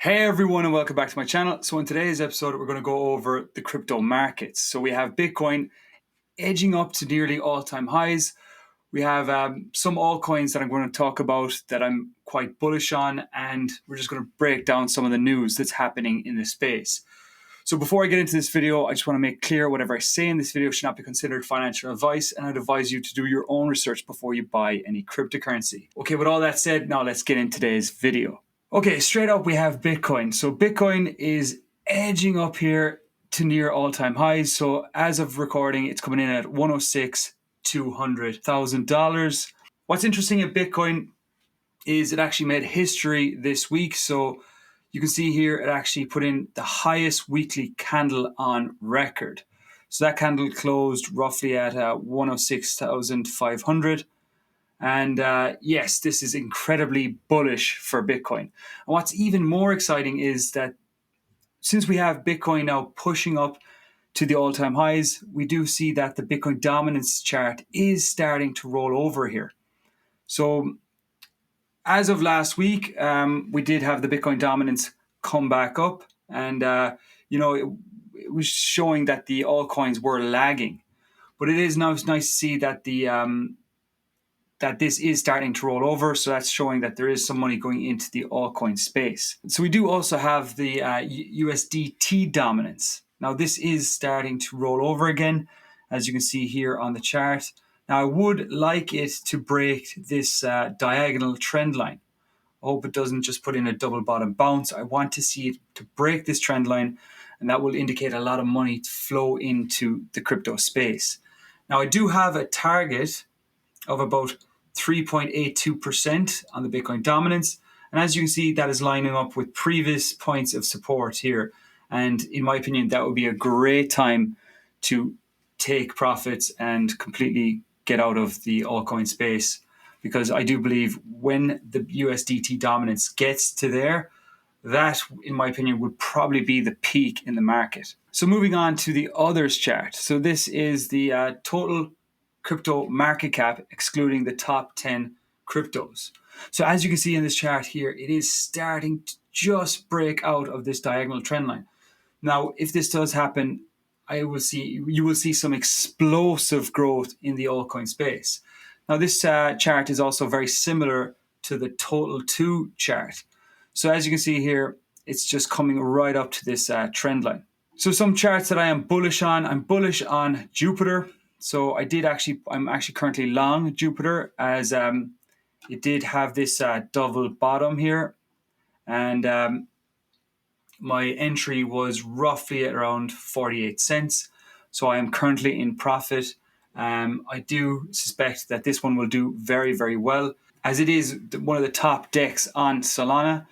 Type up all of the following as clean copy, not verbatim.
Hey everyone, and welcome back to my channel. So in today's episode, we're going to go over the crypto markets. So we have Bitcoin edging up to nearly all-time highs. We have some altcoins that I'm going to talk about that I'm quite bullish on, and we're just going to break down some of the news that's happening in this space. So before I get into this video, I just want to make clear whatever I say in this video should not be considered financial advice, and I'd advise you to do your own research before you buy any cryptocurrency. Okay, with all that said, now let's get into today's video. Okay, straight up we have Bitcoin. So Bitcoin is edging up here to near all-time highs. So as of recording, it's coming in at $106,200,000. What's interesting at Bitcoin is it actually made history this week. So you can see here it actually put in the highest weekly candle on record. So that candle closed roughly at 106,500. And yes, this is incredibly bullish for Bitcoin. And what's even more exciting is that since we have Bitcoin now pushing up to the all-time highs, we do see that the Bitcoin dominance chart is starting to roll over here. So as of last week, we did have the Bitcoin dominance come back up, and it was showing that the altcoins were lagging. But it is now nice to see that that this is starting to roll over. So that's showing that there is some money going into the altcoin space. So we do also have the USDT dominance. Now this is starting to roll over again, as you can see here on the chart. Now I would like it to break this diagonal trend line. I hope it doesn't just put in a double bottom bounce. I want to see it to break this trend line, and that will indicate a lot of money to flow into the crypto space. Now I do have a target of about 3.82% on the Bitcoin dominance. And as you can see, that is lining up with previous points of support here. And in my opinion, that would be a great time to take profits and completely get out of the altcoin space. Because I do believe when the USDT dominance gets to there, that, in my opinion, would probably be the peak in the market. So moving on to the others chart. So this is the total crypto market cap, excluding the top 10 cryptos. So as you can see in this chart here, it is starting to just break out of this diagonal trend line. Now, if this does happen, you will see some explosive growth in the altcoin space. Now, this chart is also very similar to the total 2 chart. So as you can see here, it's just coming right up to this trend line. So some charts that I am bullish on, I'm bullish on Jupiter. So I'm actually currently long Jupiter, as it did have this double bottom here, and my entry was roughly at around 48 cents. So I am currently in profit. I do suspect that this one will do very, very well, as it is one of the top DEX on Solana.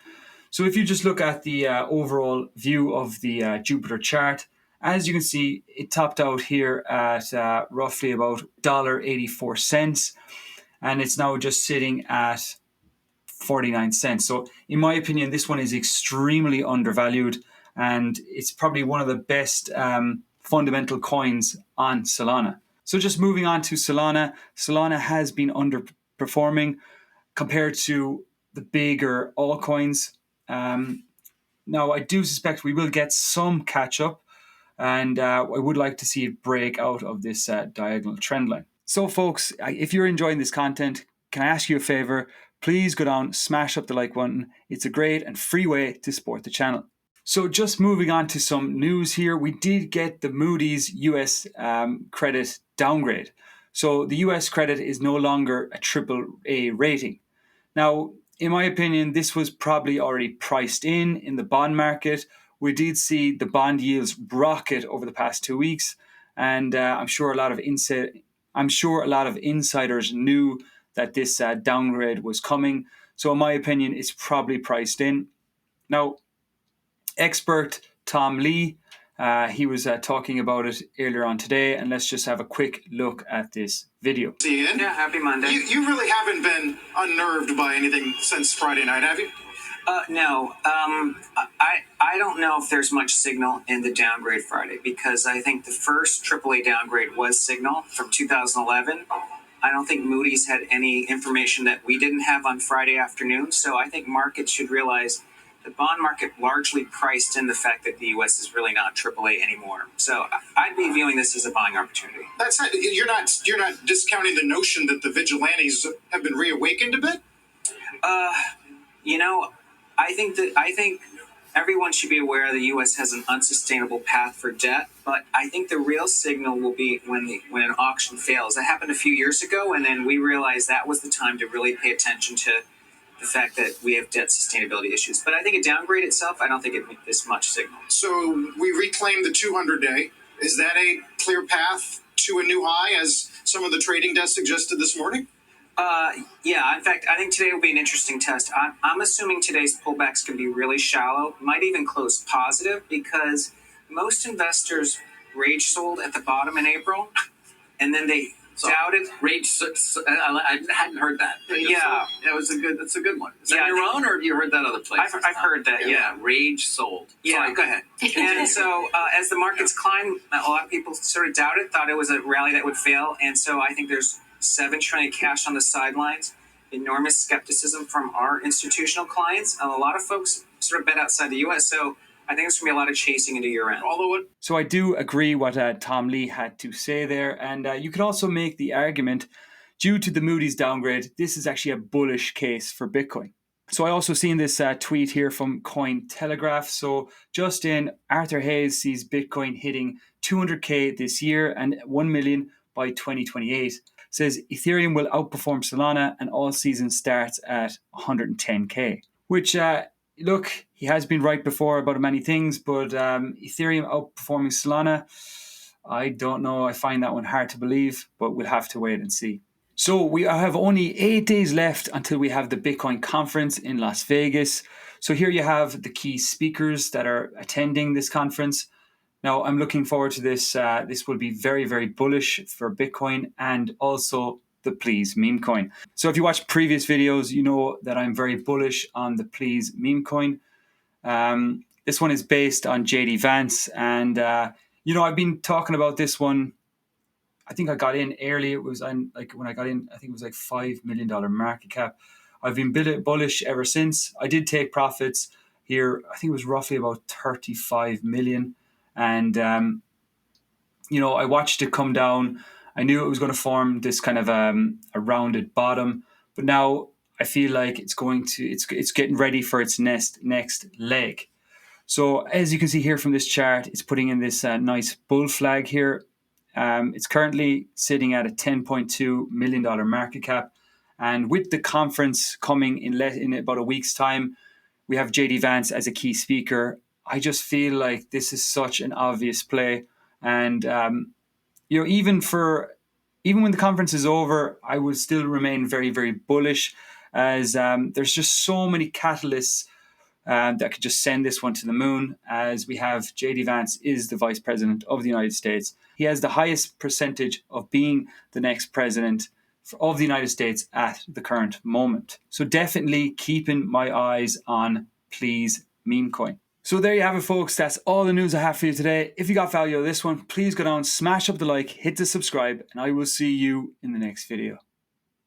So if you just look at the overall view of the Jupiter chart, as you can see, it topped out here at roughly about $1.84, and it's now just sitting at 49 cents. So in my opinion, this one is extremely undervalued, and it's probably one of the best fundamental coins on Solana. So just moving on to Solana, Solana has been underperforming compared to the bigger altcoins. Now, I do suspect we will get some catch up, and I would like to see it break out of this diagonal trend line. So folks, if you're enjoying this content, can I ask you a favor? Please go down, smash up the like button. It's a great and free way to support the channel. So just moving on to some news here, we did get the Moody's US credit downgrade. So the US credit is no longer a AAA rating. Now, in my opinion, this was probably already priced in the bond market. We did see the bond yields rocket over the past 2 weeks, and I'm sure a lot of insiders knew that this downgrade was coming. So in my opinion, it's probably priced in. Now, expert Tom Lee, he was talking about it earlier on today, and let's just have a quick look at this video. Ian? Yeah, happy Monday. You really haven't been unnerved by anything since Friday night, have you? No. I don't know if there's much signal in the downgrade Friday, because I think the first AAA downgrade was Signal from 2011. I don't think Moody's had any information that we didn't have on Friday afternoon. So I think markets should realize the bond market largely priced in the fact that the U.S. is really not AAA anymore. So I'd be viewing this as a buying opportunity. That's not, you're not discounting the notion that the vigilantes have been reawakened a bit? You know, I think everyone should be aware the U.S. has an unsustainable path for debt, but I think the real signal will be when an auction fails. That happened a few years ago, and then we realized that was the time to really pay attention to the fact that we have debt sustainability issues. But I think a downgrade itself, I don't think it is much signal. So we reclaim the 200-day. Is that a clear path to a new high, as some of the trading desks suggested this morning? Yeah, in fact, I think today will be an interesting test. I'm assuming today's pullback's going to be really shallow, might even close positive, because most investors rage sold at the bottom in April, and then they doubted. I hadn't heard that. Yeah, That's a good one. Is that Yeah, your own, or have you heard that other places? I've heard that. Yeah. Rage sold. Yeah. Sorry, go ahead. And so as the markets climbed, a lot of people sort of doubted, thought it was a rally that would fail. And so I think there's $7 trillion cash on the sidelines, enormous skepticism from our institutional clients, and a lot of folks sort of bet outside the U.S. So I think there's going to be a lot of chasing into year end. So I do agree what Tom Lee had to say there. And you could also make the argument, due to the Moody's downgrade, this is actually a bullish case for Bitcoin. So I also seen this tweet here from Cointelegraph. So just in, Arthur Hayes sees Bitcoin hitting 200K this year and 1 million by 2028. Says Ethereum will outperform Solana and all season starts at 110K. Which, look, he has been right before about many things, but Ethereum outperforming Solana, I don't know. I find that one hard to believe, but we'll have to wait and see. So we have only 8 days left until we have the Bitcoin conference in Las Vegas. So here you have the key speakers that are attending this conference. Now, I'm looking forward to this. This will be very, very bullish for Bitcoin and also the Please meme coin. So if you watch previous videos, you know that I'm very bullish on the Please meme coin. This one is based on JD Vance. And, I've been talking about this one. I think I got in early. It was when I got in, I think it was like $5 million market cap. I've been bullish ever since. I did take profits here. I think it was roughly about 35 million. And, I watched it come down. I knew it was going to form this kind of a rounded bottom. But now I feel like it's getting ready for its next leg. So as you can see here from this chart, it's putting in this nice bull flag here. It's currently sitting at a $10.2 million market cap. And with the conference coming in about a week's time, we have JD Vance as a key speaker. I just feel like this is such an obvious play. And, even when the conference is over, I will still remain very, very bullish, as there's just so many catalysts that could just send this one to the moon, as we have JD Vance is the Vice President of the United States. He has the highest percentage of being the next president of the United States at the current moment. So definitely keeping my eyes on Please meme coin. So there you have it, folks. That's all the news I have for you today. If you got value out of this one, please go down, smash up the like, hit the subscribe, and I will see you in the next video.